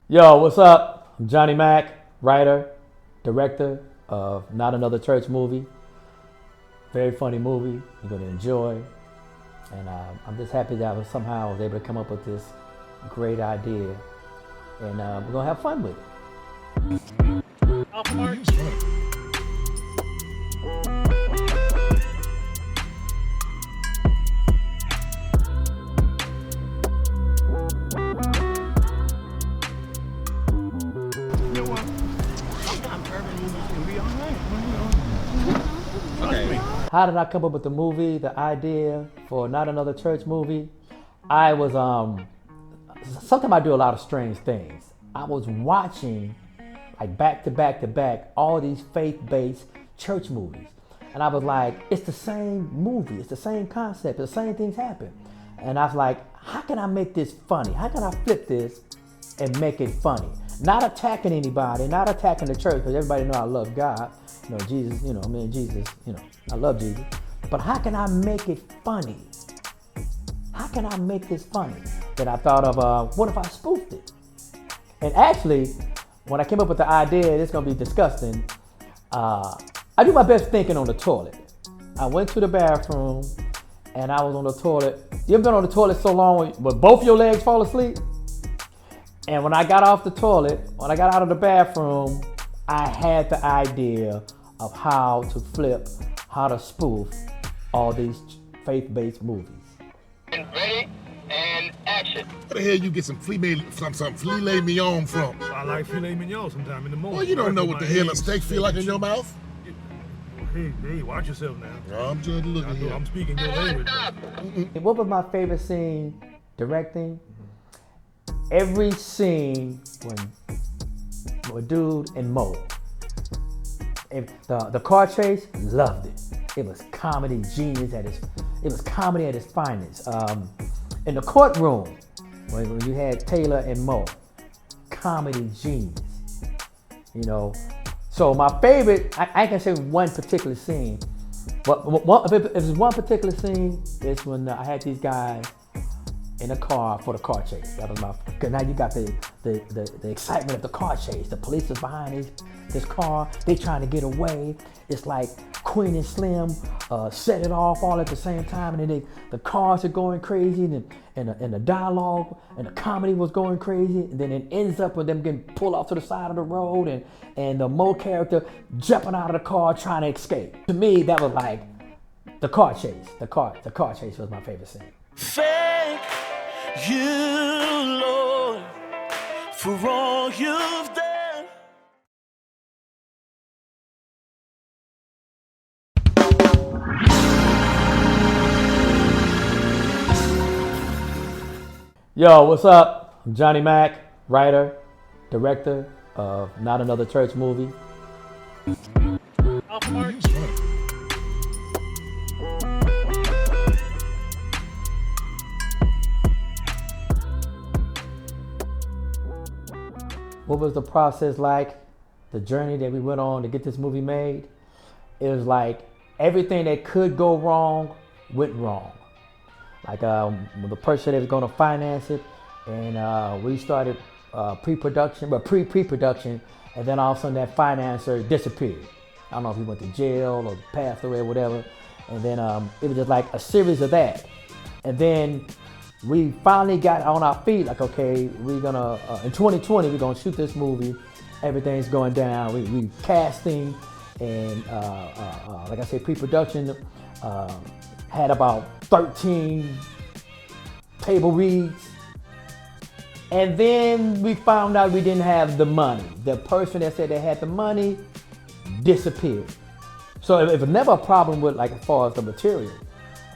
Yo, what's up? I'm Johnny Mack, writer, director of Not Another Church Movie. Very funny movie. You're going to enjoy. And I'm just happy that I was able to come up with this great idea. And we're going to have fun with it. How did I come up with the movie, the idea for Not Another Church Movie? I was, sometimes I do a lot of strange things. I was watching, like back to back to back, all these faith-based church movies. And I was like, it's the same movie, it's the same concept, the same things happen. And I was like, how can I make this funny? How can I flip this and make it funny? Not attacking anybody, not attacking the church, because everybody know I love God. You know, Jesus, Jesus, I love Jesus. But how can I make it funny? How can I make this funny? Then I thought of, what if I spoofed it? And actually, when I came up with the idea, it's gonna be disgusting. I do my best thinking on the toilet. I went to the bathroom and I was on the toilet. You ever been on the toilet so long where both your legs fall asleep? And when I got off the toilet, when I got out of the bathroom, I had the idea of how to flip, how to spoof all these faith-based movies. Ready and action. Where the hell you get some filet mignon from? I like filet mignon sometime in the morning. Well, you don't know what the hell a steak feel like in your mouth. Hey, watch yourself now. I'm just looking here. I'm speaking your language. What was my favorite scene directing? Every scene when Dude and Mo, the car chase, loved it. It was comedy genius it was comedy at its finest. In the courtroom, when you had Taylor and Mo, comedy genius. So my favorite, I can say one particular scene, but if it's one particular scene, it's when I had these guys in a car for the car chase. That was because now you got the excitement of the car chase. The police is behind this car. They trying to get away. It's like Queen and Slim set it off all at the same time, and then the cars are going crazy, and the dialogue and the comedy was going crazy, and then it ends up with them getting pulled off to the side of the road, and the Mo character jumping out of the car trying to escape. To me, that was like the car chase. The car chase was my favorite scene. Thank you, Lord, for all you've done. Yo, what's up? I'm Johnny Mack, writer, director of Not Another Church Movie. What was the process like? The journey that we went on to get this movie made? It was like everything that could go wrong went wrong. Like the person that was going to finance it, and we started pre-production, and then all of a sudden that financer disappeared. I don't know if he went to jail or passed away or whatever. And then it was just like a series of that. And then we finally got on our feet, like, okay, we're gonna, in 2020, we're gonna shoot this movie. Everything's going down. We casting, and like I said, pre-production, had about 13 table reads. And then we found out we didn't have the money. The person that said they had the money disappeared. So it was never a problem with, like, as far as the material,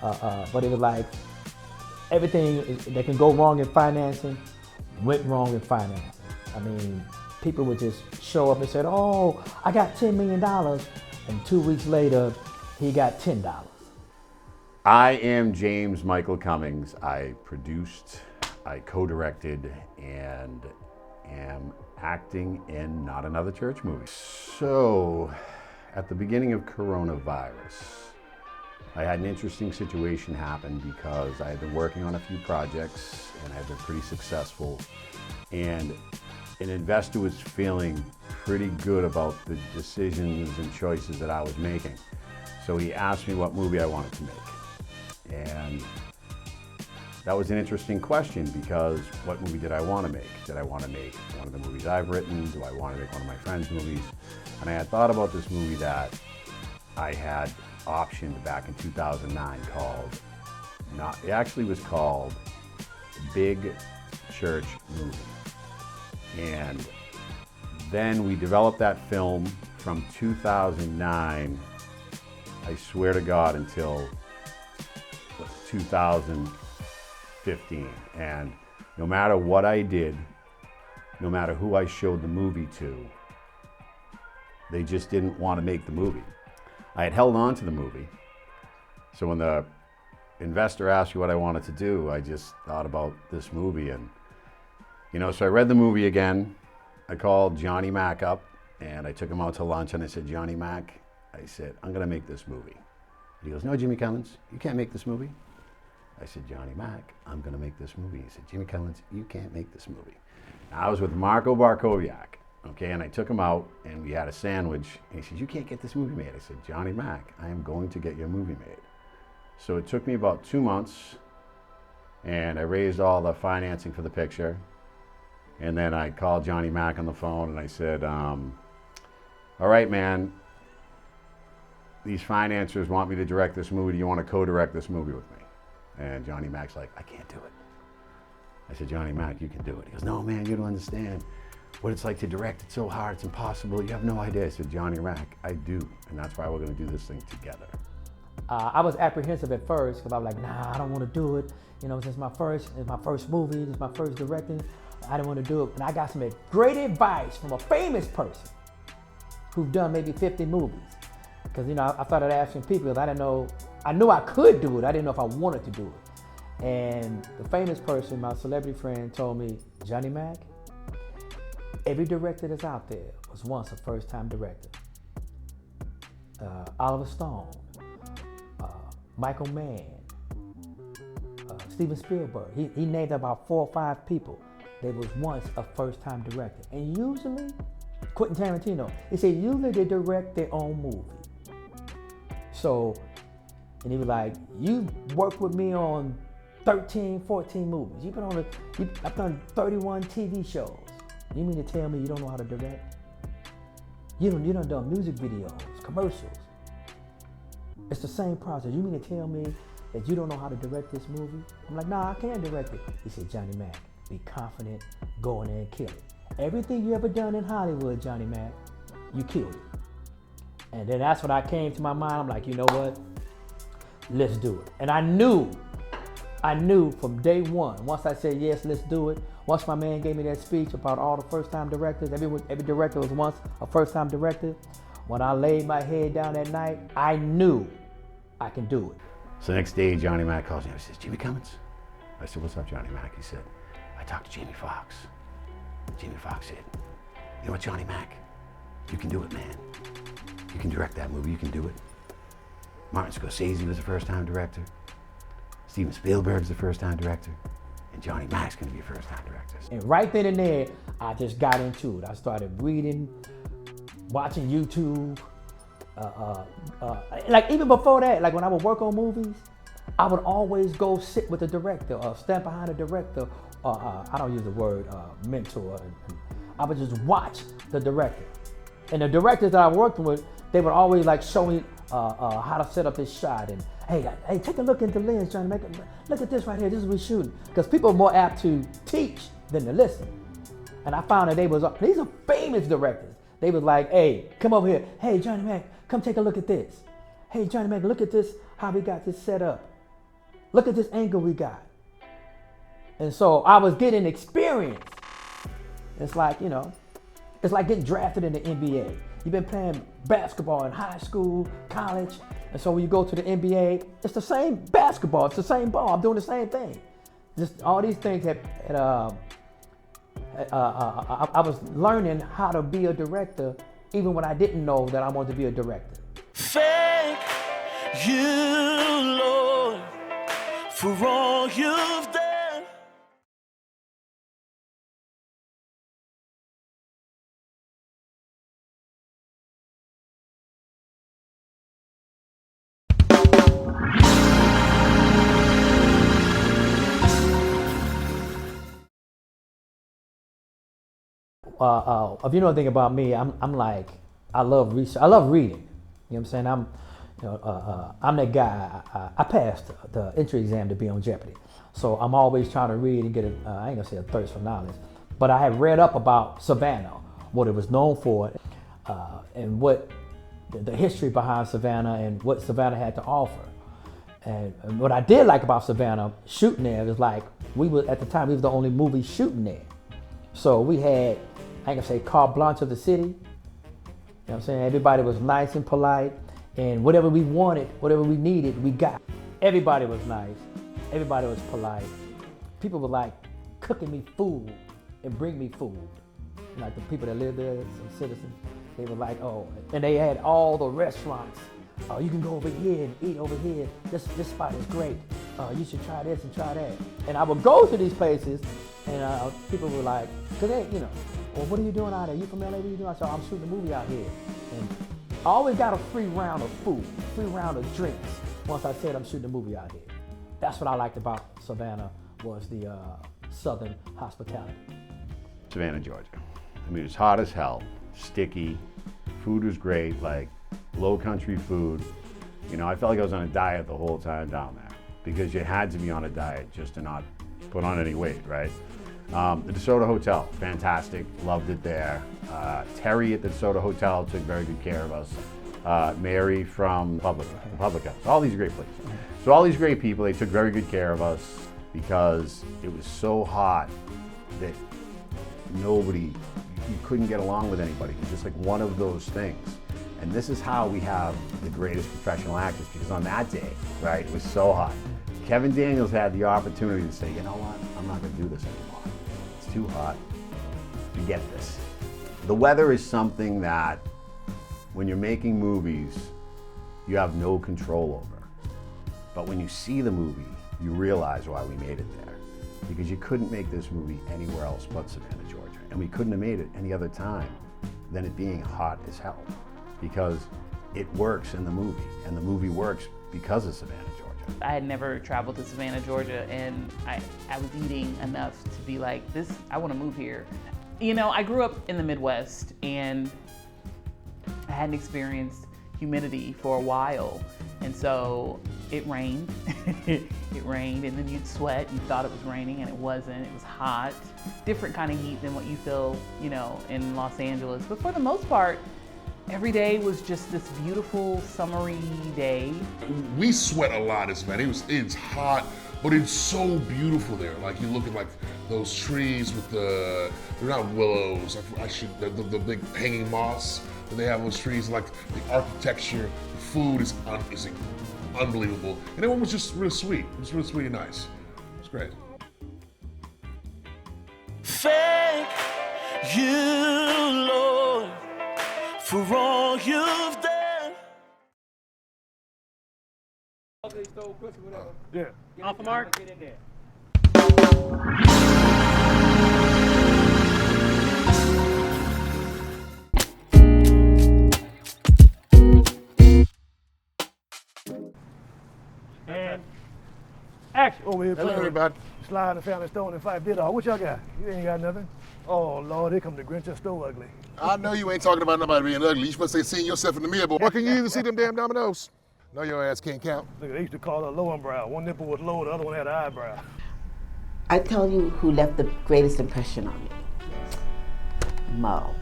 but it was like everything that can go wrong in financing went wrong in financing. I mean, people would just show up and say, oh, I got $10 million. And 2 weeks later, he got $10. I am James Michael Cummings. I produced, I co-directed, and am acting in Not Another Church Movie. So, at the beginning of coronavirus, I had an interesting situation happen because I had been working on a few projects and I had been pretty successful. And an investor was feeling pretty good about the decisions and choices that I was making. So he asked me what movie I wanted to make. And that was an interesting question because what movie did I want to make? Did I want to make one of the movies I've written? Do I want to make one of my friends' movies? And I had thought about this movie that I had optioned back in 2009 it actually was called Big Church Movie. And then we developed that film from 2009, I swear to God, until 2015. And no matter what I did, no matter who I showed the movie to, they just didn't want to make the movie. I had held on to the movie. So when the investor asked me what I wanted to do, I just thought about this movie. And, so I read the movie again. I called Johnny Mac up and I took him out to lunch and I said, Johnny Mac, I said, I'm going to make this movie. He goes, no, Jimmy Cummins, you can't make this movie. I said, Johnny Mac, I'm going to make this movie. He said, Jimmy Cummins, you can't make this movie. Now, I was with Marco Barkowiak, okay, and I took him out and we had a sandwich. And he said, you can't get this movie made. I said, Johnny Mac, I am going to get your movie made. So it took me about 2 months and I raised all the financing for the picture. And then I called Johnny Mac on the phone and I said, all right, man, these financiers want me to direct this movie. Do you want to co-direct this movie with me? And Johnny Mac's like, I can't do it. I said, Johnny Mac, you can do it. He goes, no, man, you don't understand what it's like to direct. It's so hard, it's impossible. You have no idea. I said, Johnny Mac, I do. And that's why we're going to do this thing together. I was apprehensive at first because I was like, nah, I don't want to do it. It's my first movie, it's my first directing. I didn't want to do it. And I got some great advice from a famous person who's done maybe 50 movies. Because, I started asking people because I didn't know, I knew I could do it. I didn't know if I wanted to do it. And the famous person, my celebrity friend, told me, Johnny Mac, every director that's out there was once a first-time director. Oliver Stone, Michael Mann, Steven Spielberg. He named about 4 or 5 people that was once a first-time director. And usually, Quentin Tarantino, he said usually they direct their own movie. So, and he was like, you worked with me on 13, 14 movies. I've done 31 TV shows. You mean to tell me you don't know how to direct? You done done music videos, commercials. It's the same process. You mean to tell me that you don't know how to direct this movie? I'm like, nah, I can't direct it. He said, Johnny Mac, be confident, go in there and kill it. Everything you ever done in Hollywood, Johnny Mac, you killed it. And then that's when I came to my mind. I'm like, you know what? Let's do it. And I knew from day one, once I said, yes, let's do it. Once my man gave me that speech about all the first-time directors, every director was once a first-time director. When I laid my head down that night, I knew I can do it. So the next day, Johnny Mac calls me. He says, Jimmy Cummins? I said, what's up, Johnny Mac? He said, I talked to Jamie Foxx. Jamie Foxx said, you know what, Johnny Mac? You can do it, man. You can direct that movie, you can do it. Martin Scorsese was a first-time director. Steven Spielberg's the first-time director. And Johnny Mac's gonna be a first-time director. And right then and there, I just got into it. I started reading, watching YouTube. Like even before that, like when I would work on movies, I would always go sit with the director or stand behind the director. I don't use the word mentor. I would just watch the director. And the directors that I worked with, they would always like show me how to set up this shot. And hey, take a look into the lens, Johnny. Look at this right here. This is what we're shooting. Because people are more apt to teach than to listen. And I found that these are famous directors. They was like, hey, come over here. Hey, Johnny Mac, come take a look at this. Hey, Johnny Mac, look at this, how we got this set up. Look at this angle we got. And so I was getting experience. It's like, it's like getting drafted in the NBA. You've been playing basketball in high school, college, and so when you go to the NBA, it's the same basketball, it's the same ball. I'm doing the same thing. Just all these things that I was learning how to be a director, even when I didn't know that I wanted to be a director. Thank you, Lord, for all you've done. if you know anything about me, I'm like, I love research. I love reading. You know what I'm saying? I'm that guy. I passed the entry exam to be on Jeopardy. So I'm always trying to read and get I ain't gonna say a thirst for knowledge, but I have read up about Savannah, what it was known for, and what the history behind Savannah and what Savannah had to offer. And what I did like about Savannah shooting there is like, at the time, we were the only movie shooting there. So we had, I ain't gonna say carte blanche of the city. You know what I'm saying? Everybody was nice and polite, and whatever we wanted, whatever we needed, we got. Everybody was nice. Everybody was polite. People were like cooking me food and bring me food. Like the people that lived there, some citizens, they were like, oh, and they had all the restaurants. You can go over here and eat over here. This spot is great. You should try this and try that. And I would go to these places, and people were like, cause they, you know, well, what are you doing out there? You from LA? What are you doing? I said, I'm shooting a movie out here. And I always got a free round of food, free round of drinks once I said I'm shooting a movie out here. That's what I liked about Savannah, was the Southern hospitality. Savannah, Georgia. I mean, it was hot as hell, sticky, food was great, like low country food. You know, I felt like I was on a diet the whole time down there, because you had to be on a diet just to not put on any weight, right? The DeSoto Hotel, fantastic, loved it there. Terry at the DeSoto Hotel took very good care of us. Mary from Publica, all these great places. So all these great people, they took very good care of us, because it was so hot that you couldn't get along with anybody. It was just like one of those things. And this is how we have the greatest professional actors, because on that day, right, it was so hot. Kevin Daniels had the opportunity to say, you know what, I'm not gonna do this anymore. It's too hot, forget this. The weather is something that, when you're making movies, you have no control over. But when you see the movie, you realize why we made it there. Because you couldn't make this movie anywhere else but Savannah, Georgia. And we couldn't have made it any other time than it being hot as hell. Because it works in the movie, and the movie works because of Savannah, Georgia. I had never traveled to Savannah, Georgia, and I was eating enough to be like, I want to move here. You know, I grew up in the Midwest, and I hadn't experienced humidity for a while. And so it rained, it rained, and then you'd sweat, you thought it was raining, and it wasn't, it was hot. Different kind of heat than what you feel, you know, in Los Angeles. But for the most part, every day was just this beautiful summery day. We sweat a lot in Savannah. It's hot, but it's so beautiful there. Like, you look at like those trees with they're not willows, the big hanging moss that they have on those trees, like the architecture, the food is unbelievable. And everyone was just really sweet. It was really sweet and nice. It was great. Thank you, Lord, for all you've done. Yeah. Off the mark. Get in there. And action. Over here Hello, playing everybody. Slide the Family Stone and Fight Bit Dog. What y'all got? You ain't got nothing? Oh, Lord, here come the Grinch that's so ugly. I know you ain't talking about nobody being ugly. You supposed to say seeing yourself in the mirror, boy. Why can you even see them damn dominoes? No, your ass can't count. Look, they used to call her low brow. One nipple was low, the other one had an eyebrow. I tell you who left the greatest impression on me. Mo.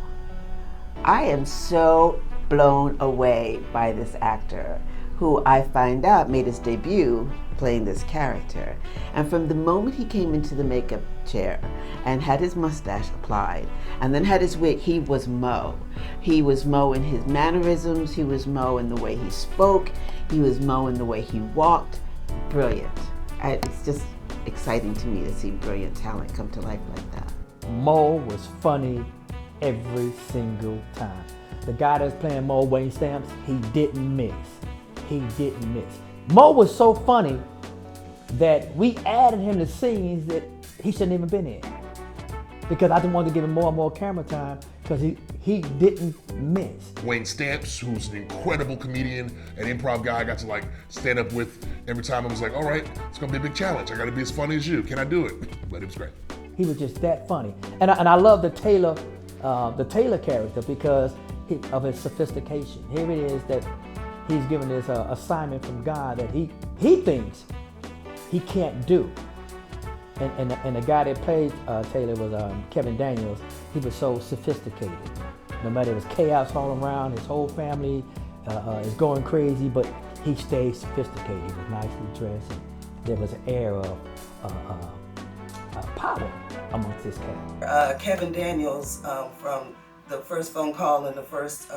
I am so blown away by this actor, who I find out made his debut playing this character. And from the moment he came into the makeup chair and had his mustache applied and then had his wig, he was Mo. He was Mo in his mannerisms, he was Mo in the way he spoke, he was Mo in the way he walked. Brilliant. It's just exciting to me to see brilliant talent come to life like that. Mo was funny every single time. The guy that's playing Mo, Wayne Stamps, he didn't miss. He didn't miss. Mo was so funny that we added him to scenes that he shouldn't even been in. Because I just wanted to give him more and more camera time, because he didn't miss. Wayne Stamps, who's an incredible comedian and improv guy I got to like stand up with every time. I was like, all right, it's gonna be a big challenge. I gotta be as funny as you. Can I do it? But it was great. He was just that funny. And I love the Taylor the Taylor character because of his sophistication. Here it is that he's given this assignment from God that he thinks he can't do. And the guy that played Taylor was Kevin Daniels. He was so sophisticated. No matter there's chaos all around, his whole family is going crazy, but he stayed sophisticated. He was nicely dressed. And there was an air of power amongst this cast. Kevin Daniels, from the first phone call and the first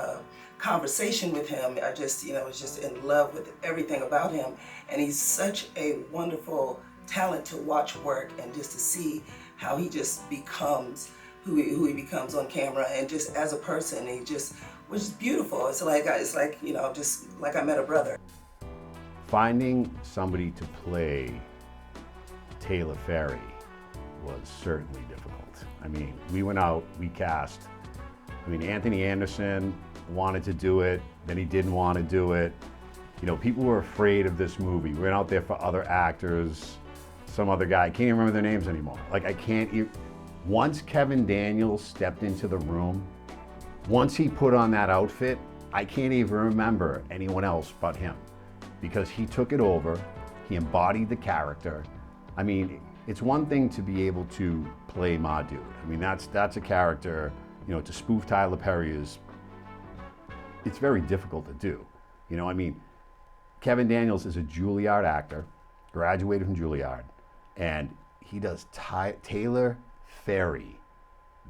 conversation with him, I just, was just in love with everything about him. And he's such a wonderful talent to watch work and just to see how he just becomes who he becomes on camera, and just as a person, he just was just beautiful. It's like just like I met a brother. Finding somebody to play Taylor Ferry was certainly difficult. I mean, we went out, we cast. I mean, Anthony Anderson wanted to do it, then he didn't want to do it. People were afraid of this movie. We went out there for other actors, some other guy, I can't even remember their names anymore. Once Kevin Daniels stepped into the room, once he put on that outfit, I can't even remember anyone else but him, because he took it over, he embodied the character. I mean, it's one thing to be able to play Ma Dude. I mean, that's a character, to spoof Tyler Perry it's very difficult to do. Kevin Daniels is a Juilliard actor, graduated from Juilliard, and he does Taylor Ferry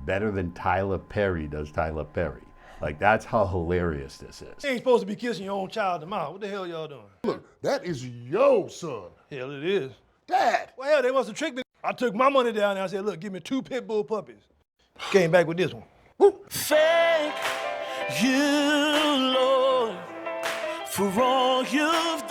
better than Tyler Perry does Tyler Perry. That's how hilarious this is. You ain't supposed to be kissing your own child in the mouth. What the hell y'all doing? Look, that is your son. Hell, it is. Dad! Well, hell, they must have tricked me. I took my money down and I said, look, give me 2 pit bull puppies. Came back with this one. Thank you, Lord, for all you've done.